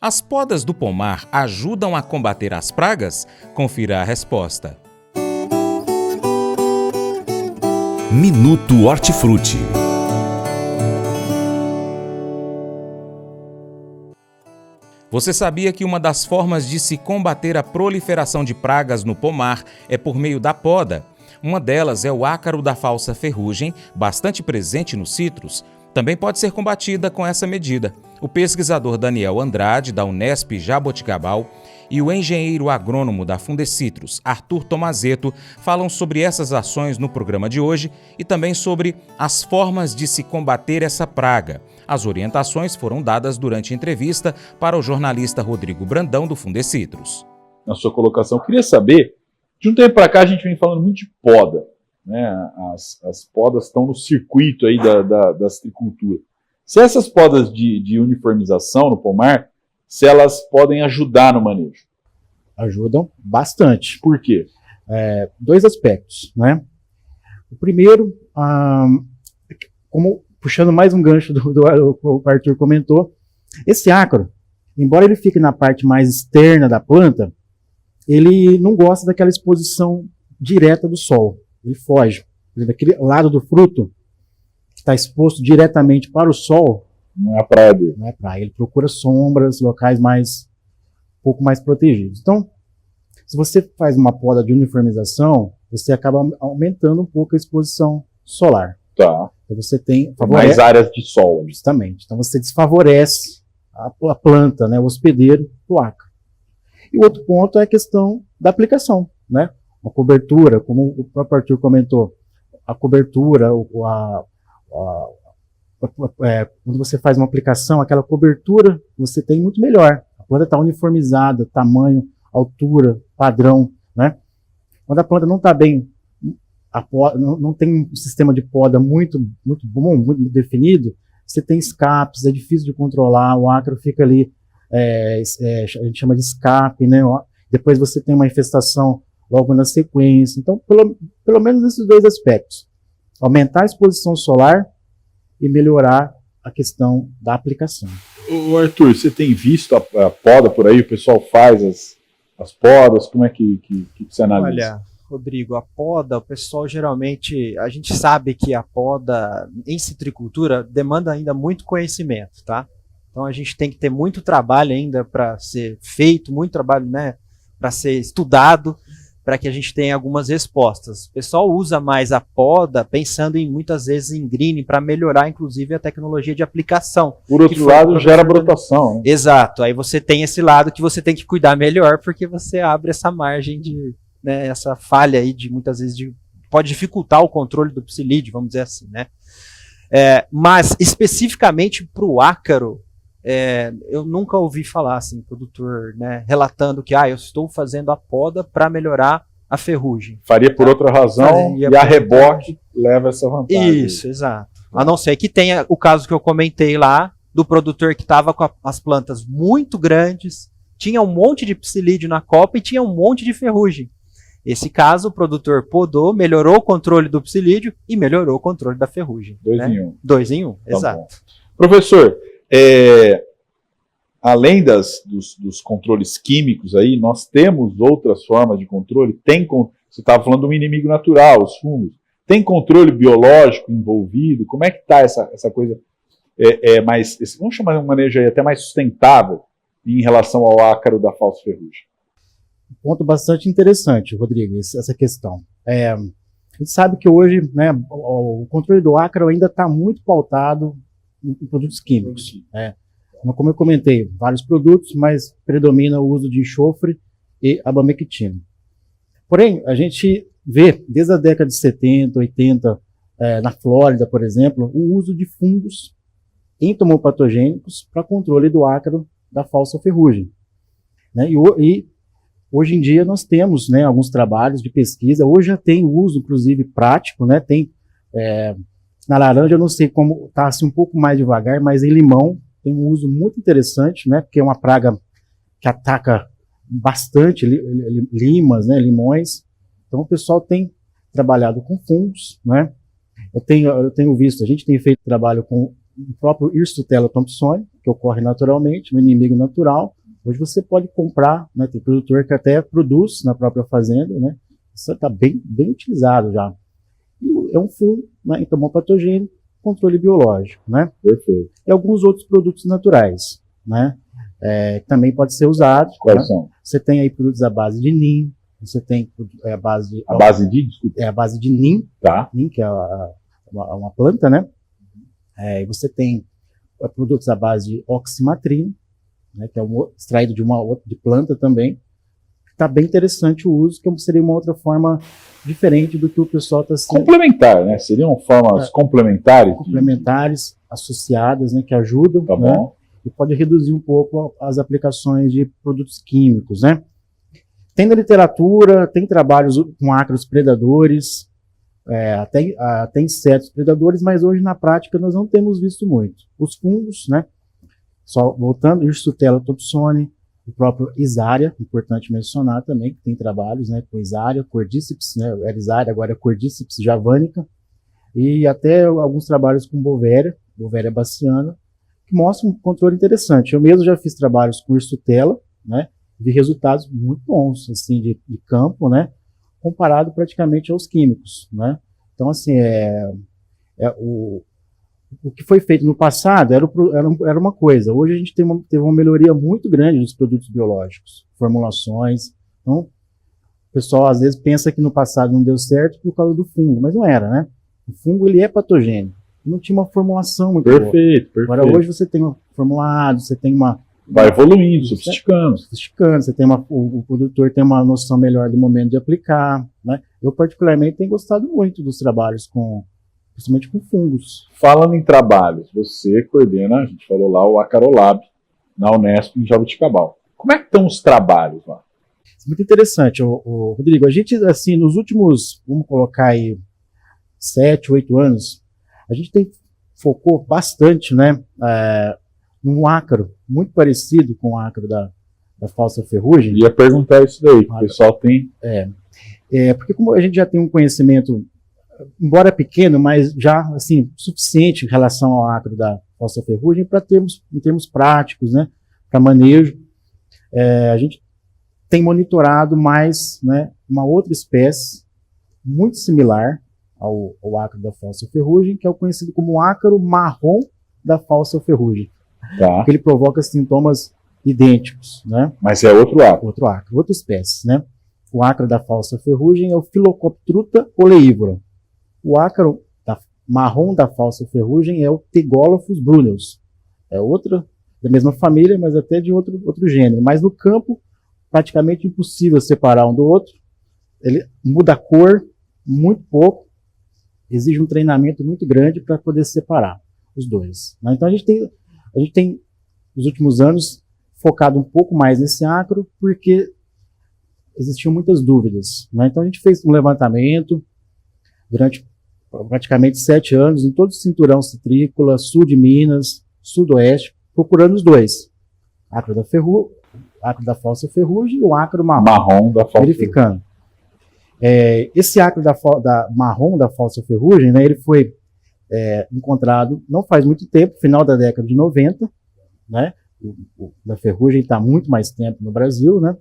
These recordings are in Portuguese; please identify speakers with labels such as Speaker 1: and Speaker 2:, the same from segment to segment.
Speaker 1: As podas do pomar ajudam a combater as pragas? Confira a resposta.
Speaker 2: Minuto Hortifruti.
Speaker 1: Você sabia que uma das formas de se combater a proliferação de pragas no pomar é por meio da poda? Uma delas é o ácaro da falsa ferrugem, bastante presente nos citros. Também pode ser combatida com essa medida. O pesquisador Daniel Andrade, da Unesp Jaboticabal, e o engenheiro agrônomo da Fundecitrus, Arthur Tomazetto, falam sobre essas ações no programa de hoje e também sobre as formas de se combater essa praga. As orientações foram dadas durante a entrevista para o jornalista Rodrigo Brandão, do Fundecitrus.
Speaker 3: Na sua colocação, eu queria saber, de um tempo para cá a gente vem falando muito de poda, né? As podas estão no circuito aí da citricultura. Se essas podas de uniformização no pomar, se elas podem ajudar no manejo?
Speaker 4: Ajudam bastante.
Speaker 3: Por quê?
Speaker 4: Dois aspectos, né? O primeiro, como puxando mais um gancho do o Arthur comentou, esse ácaro, embora ele fique na parte mais externa da planta, ele não gosta daquela exposição direta do sol. Ele foge. Daquele lado do fruto que está exposto diretamente para o sol,
Speaker 3: não é a praia dele.
Speaker 4: Não é praia. Ele procura sombras, locais um pouco mais protegidos. Então, se você faz uma poda de uniformização, você acaba aumentando um pouco a exposição solar.
Speaker 3: Tá.
Speaker 4: Então você tem
Speaker 3: mais áreas de sol.
Speaker 4: Justamente. Então você desfavorece a planta, né, o hospedeiro do ácaro. E o outro ponto é a questão da aplicação, né? Uma cobertura, como o próprio Arthur comentou, a cobertura, quando você faz uma aplicação, aquela cobertura você tem muito melhor. A planta está uniformizada, tamanho, altura, padrão, né? Quando a planta não está bem, não tem um sistema de poda muito bom, muito definido, você tem escapes, é difícil de controlar, o ácaro fica ali, a gente chama de escape, né? Depois você tem uma infestação logo na sequência. Então, pelo menos esses dois aspectos. Aumentar a exposição solar e melhorar a questão da aplicação.
Speaker 3: Ô Arthur, você tem visto a poda por aí? O pessoal faz as podas? Como é que você analisa?
Speaker 5: Olha, Rodrigo, a poda, o pessoal geralmente, a gente sabe que a poda em citricultura demanda ainda muito conhecimento, tá? Então a gente tem que ter muito trabalho ainda para ser feito, muito trabalho, né, para ser estudado, para que a gente tenha algumas respostas. O pessoal usa mais a poda pensando muitas vezes em greening para melhorar inclusive a tecnologia de aplicação.
Speaker 3: Por outro lado, gera brotação, né?
Speaker 5: Exato, aí você tem esse lado que você tem que cuidar melhor, porque você abre essa margem de, né, essa falha aí de muitas vezes pode dificultar o controle do psilídeo, vamos dizer assim, né? Mas especificamente para o ácaro, eu nunca ouvi falar assim, produtor, né, relatando que eu estou fazendo a poda para melhorar a ferrugem.
Speaker 3: Faria por outra razão e a reboque leva essa vantagem.
Speaker 5: Isso, exato. A não ser que tenha o caso que eu comentei lá, do produtor que estava com as plantas muito grandes, tinha um monte de psilídeo na copa e tinha um monte de ferrugem. Esse caso, o produtor podou, melhorou o controle do psilídeo e melhorou o controle da ferrugem.
Speaker 3: 2 em 1.
Speaker 5: 2 em 1,
Speaker 3: Tá
Speaker 5: exato.
Speaker 3: Bom. Professor, além dos controles químicos aí, nós temos outras formas de controle? Você estava falando de um inimigo natural, os fungos. Tem controle biológico envolvido? Como é que está essa coisa vamos chamar de um manejo aí até mais sustentável em relação ao ácaro da falsa ferrugem?
Speaker 4: Um ponto bastante interessante, Rodrigo, essa questão. A gente sabe que hoje, né, o controle do ácaro ainda está muito pautado em produtos químicos. Como eu comentei, vários produtos, mas predomina o uso de enxofre e abamectina. Porém, a gente vê, desde a década de 70, 80, na Flórida, por exemplo, o uso de fungos entomopatogênicos para controle do ácaro da falsa ferrugem. Né? E hoje em dia nós temos, né, alguns trabalhos de pesquisa, hoje já tem uso, inclusive, prático, né? Tem, na laranja eu não sei como, está assim, um pouco mais devagar, mas em limão tem um uso muito interessante, né? Porque é uma praga que ataca bastante limas, né, limões. Então o pessoal tem trabalhado com fungos, né? Eu tenho visto, a gente tem feito trabalho com o próprio Hirstutella thompsoni, que ocorre naturalmente, um inimigo natural. Hoje você pode comprar, né, tem produtor que até produz na própria fazenda, né, isso está bem utilizado já. E é um fungo, né, entomopatogênico, controle biológico, né?
Speaker 3: Perfeito.
Speaker 4: E alguns outros produtos naturais, né? Que também pode ser usado.
Speaker 3: Quais
Speaker 4: né?
Speaker 3: são?
Speaker 4: Você tem aí produtos à base de NIM, você tem a base de...
Speaker 3: A base de, desculpa.
Speaker 4: É a base de NIM,
Speaker 3: Tá.
Speaker 4: NIM, que é uma planta, né? E você tem produtos à base de oximatrina, né, que é extraído de de planta também. Está bem interessante o uso, que seria uma outra forma diferente do que o pessoal está sendo...
Speaker 3: Complementar, né? Seriam formas complementares?
Speaker 4: Complementares, associadas, né, que ajudam,
Speaker 3: Tá
Speaker 4: né,
Speaker 3: bom.
Speaker 4: e pode reduzir um pouco as aplicações de produtos químicos, né? Tem na literatura, tem trabalhos com ácaros predadores, até insetos predadores, mas hoje na prática nós não temos visto muito. Os fungos, né? Só voltando, Hirsutella thomsoni, o próprio Isaria, importante mencionar também, que tem trabalhos, né, com Isaria, Cordyceps, né, era Isaria, agora é Cordyceps javanica, e até alguns trabalhos com Bovéria baciana, que mostram um controle interessante. Eu mesmo já fiz trabalhos com Hirsutella, né, vi resultados muito bons, assim, de campo, né, comparado praticamente aos químicos, né. Então, assim, o que foi feito no passado era uma coisa. Hoje a gente teve uma melhoria muito grande nos produtos biológicos, formulações. Então, o pessoal às vezes pensa que no passado não deu certo por causa do fungo, mas não era, né? O fungo, ele é patogênico. Não tinha uma formulação muito boa.
Speaker 3: Perfeito.
Speaker 4: Agora hoje você tem um formulado, você tem
Speaker 3: vai evoluindo, sofisticando.
Speaker 4: Você tem o produtor tem uma noção melhor do momento de aplicar, né? Eu particularmente tenho gostado muito dos trabalhos principalmente com fungos.
Speaker 3: Falando em trabalhos, você coordena, a gente falou lá, o Acarolab, na Unesp, em Jaboticabal. Como é que estão os trabalhos lá?
Speaker 4: Muito interessante, Rodrigo. A gente, assim, nos últimos, vamos colocar aí, 7, 8 anos, a gente focou bastante, né, num ácaro, muito parecido com o ácaro da falsa ferrugem.
Speaker 3: Ia perguntar isso daí, que o pessoal tem...
Speaker 4: Porque como a gente já tem um conhecimento, embora pequeno, mas já assim suficiente em relação ao ácaro da falsa ferrugem para em termos práticos, né, para manejo, a gente tem monitorado mais, né, uma outra espécie muito similar ao ácaro da falsa ferrugem, que é o conhecido como ácaro marrom da falsa ferrugem,
Speaker 3: Tá.
Speaker 4: que ele provoca sintomas idênticos, né?
Speaker 3: Mas é outro ácaro.
Speaker 4: Outro ácaro, outra espécie, né? O ácaro da falsa ferrugem é o Phyllocoптruta oleívora. O ácaro marrom da falsa ferrugem é o Tegolophus bruneus. É outra, da mesma família, mas até de outro gênero. Mas no campo, praticamente impossível separar um do outro. Ele muda a cor muito pouco, exige um treinamento muito grande para poder separar os dois, né? Então a gente tem, nos últimos anos, focado um pouco mais nesse ácaro, porque existiam muitas dúvidas, né? Então a gente fez um levantamento durante praticamente 7 anos, em todo o cinturão citrícola, sul de Minas, sudoeste, procurando os dois. Ácaro da falsa ferrugem e o ácaro
Speaker 3: Marrom da falsa
Speaker 4: verificando. Esse ácaro marrom da falsa ferrugem, né, ele foi encontrado não faz muito tempo, final da década de 90, né? Da ferrugem está há muito mais tempo no Brasil, né?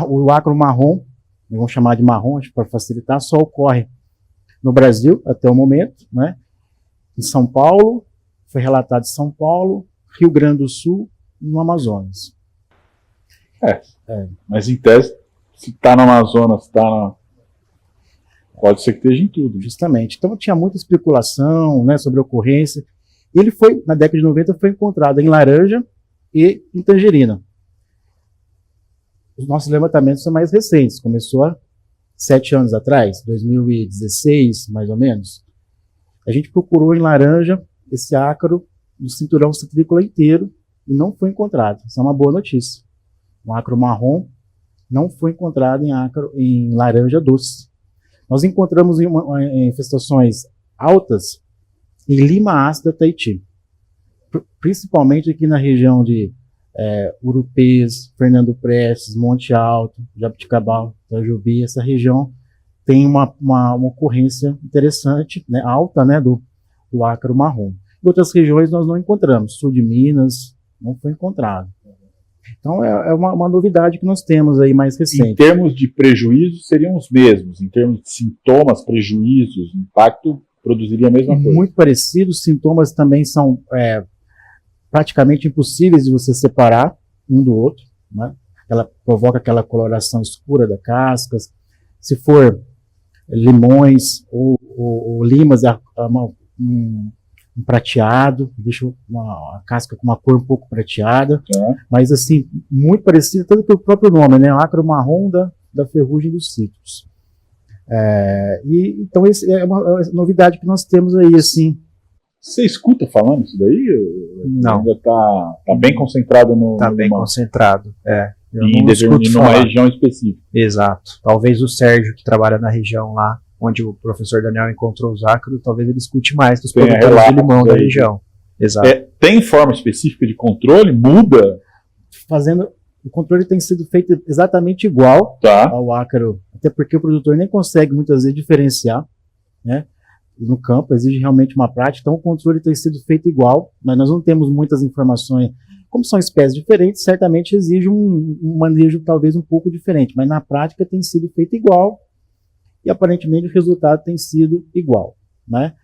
Speaker 4: O ácaro marrom, vamos chamar de marrom para facilitar, só ocorre no Brasil até o momento, né? Em São Paulo, foi relatado em São Paulo, Rio Grande do Sul e no Amazonas.
Speaker 3: Mas em tese, se está no Amazonas, pode ser que esteja em tudo.
Speaker 4: Justamente. Então tinha muita especulação, né, sobre a ocorrência. Ele foi, na década de 90, foi encontrado em laranja e em tangerina. Os nossos levantamentos são mais recentes, começou há 7 anos atrás, 2016, mais ou menos. A gente procurou em laranja esse ácaro no cinturão citrícola inteiro e não foi encontrado. Isso é uma boa notícia. O ácaro marrom não foi encontrado em laranja doce. Nós encontramos em infestações altas em lima ácida Tahiti, principalmente aqui na região de Urupês, Fernando Prestes, Monte Alto, Jaboticabal, Itajubi. Essa região tem uma ocorrência interessante, né, alta, né, do ácaro marrom. Em outras regiões nós não encontramos. Sul de Minas não foi encontrado. Então é uma novidade que nós temos aí mais recente.
Speaker 3: Em termos de prejuízos, seriam os mesmos. Em termos de sintomas, prejuízos, impacto, produziria a mesma coisa.
Speaker 4: Muito parecido. Os sintomas também são praticamente impossíveis de você separar um do outro, né? Ela provoca aquela coloração escura da casca. Se for limões ou limas, um prateado, deixa a casca com uma cor um pouco prateada, mas assim, muito parecido, tanto que o próprio nome, né? O ácaro marrom da ferrugem dos cítricos. Então, essa é uma novidade que nós temos aí, assim.
Speaker 3: Você escuta falando isso daí?
Speaker 5: Não.
Speaker 3: Ainda tá bem concentrado no...
Speaker 5: Tá bem concentrado,
Speaker 3: numa região específica.
Speaker 5: Exato. Talvez o Sérgio, que trabalha na região lá, onde o professor Daniel encontrou os ácaros, talvez ele escute mais dos produtores de limão da região. Exato.
Speaker 3: Tem forma específica de controle? Muda?
Speaker 4: O controle tem sido feito exatamente igual ao ácaro, até porque o produtor nem consegue muitas vezes diferenciar, né? No campo exige realmente uma prática, então o controle tem sido feito igual, mas nós não temos muitas informações. Como são espécies diferentes, certamente exige um manejo talvez um pouco diferente, mas na prática tem sido feito igual, e aparentemente o resultado tem sido igual, né?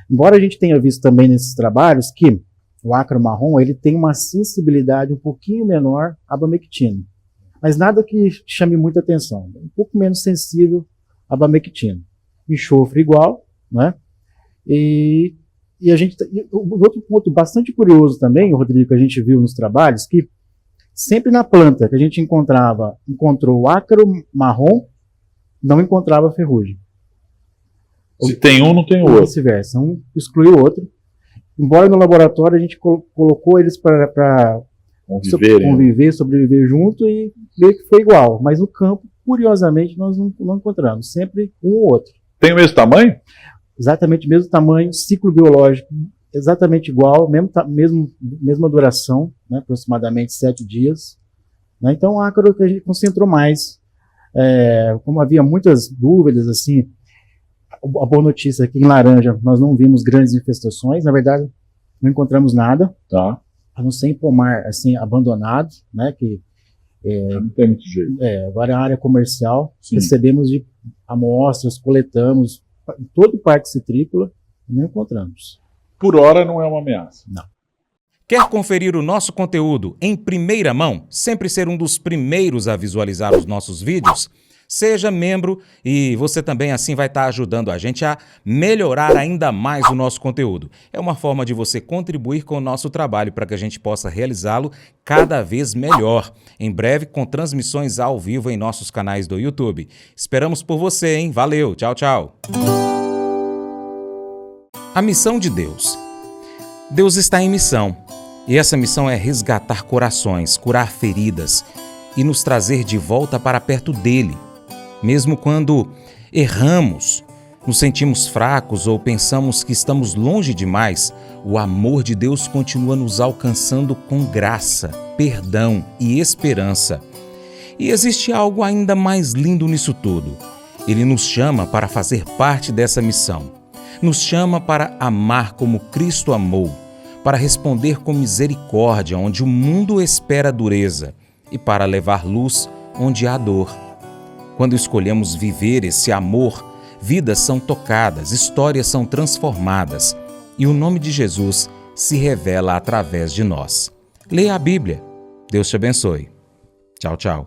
Speaker 4: Embora a gente tenha visto também nesses trabalhos que o ácaro marrom ele tem uma sensibilidade um pouquinho menor à abamectina, mas nada que chame muita atenção, um pouco menos sensível à abamectina. Enxofre igual, né? E outro ponto bastante curioso também, Rodrigo, que a gente viu nos trabalhos, que sempre na planta que a gente encontrou o ácaro marrom, não encontrava ferrugem.
Speaker 3: Se tem um, não tem o outro.
Speaker 4: Vice-versa, um exclui o outro. Embora no laboratório a gente colocou eles para conviver, sobreviver junto e ver que foi igual. Mas no campo, curiosamente, nós não encontramos. Sempre um ou outro.
Speaker 3: Tem o mesmo tamanho?
Speaker 4: Exatamente o mesmo tamanho, ciclo biológico exatamente igual, mesma duração, né, aproximadamente 7 dias. Né? Então, o ácaro que a gente concentrou mais. Como havia muitas dúvidas, assim, a boa notícia aqui em laranja, nós não vimos grandes infestações, na verdade, não encontramos nada, a não ser em pomar, assim, abandonado, né, que
Speaker 3: não tem muito jeito.
Speaker 4: Agora a área comercial,
Speaker 3: Sim.
Speaker 4: recebemos de amostras, coletamos em todo o parque citrícola e não encontramos.
Speaker 3: Por hora não é uma ameaça.
Speaker 4: Não.
Speaker 1: Quer conferir o nosso conteúdo em primeira mão? Sempre ser um dos primeiros a visualizar os nossos vídeos? Seja membro e você também assim vai estar ajudando a gente a melhorar ainda mais o nosso conteúdo. É uma forma de você contribuir com o nosso trabalho para que a gente possa realizá-lo cada vez melhor. Em breve com transmissões ao vivo em nossos canais do YouTube. Esperamos por você, hein? Valeu, tchau, tchau. A missão de Deus. Deus está em missão. E essa missão é resgatar corações, curar feridas e nos trazer de volta para perto dele. Mesmo quando erramos, nos sentimos fracos ou pensamos que estamos longe demais, o amor de Deus continua nos alcançando com graça, perdão e esperança. E existe algo ainda mais lindo nisso tudo. Ele nos chama para fazer parte dessa missão. Nos chama para amar como Cristo amou, para responder com misericórdia onde o mundo espera dureza e para levar luz onde há dor. Quando escolhemos viver esse amor, vidas são tocadas, histórias são transformadas e o nome de Jesus se revela através de nós. Leia a Bíblia. Deus te abençoe. Tchau, tchau.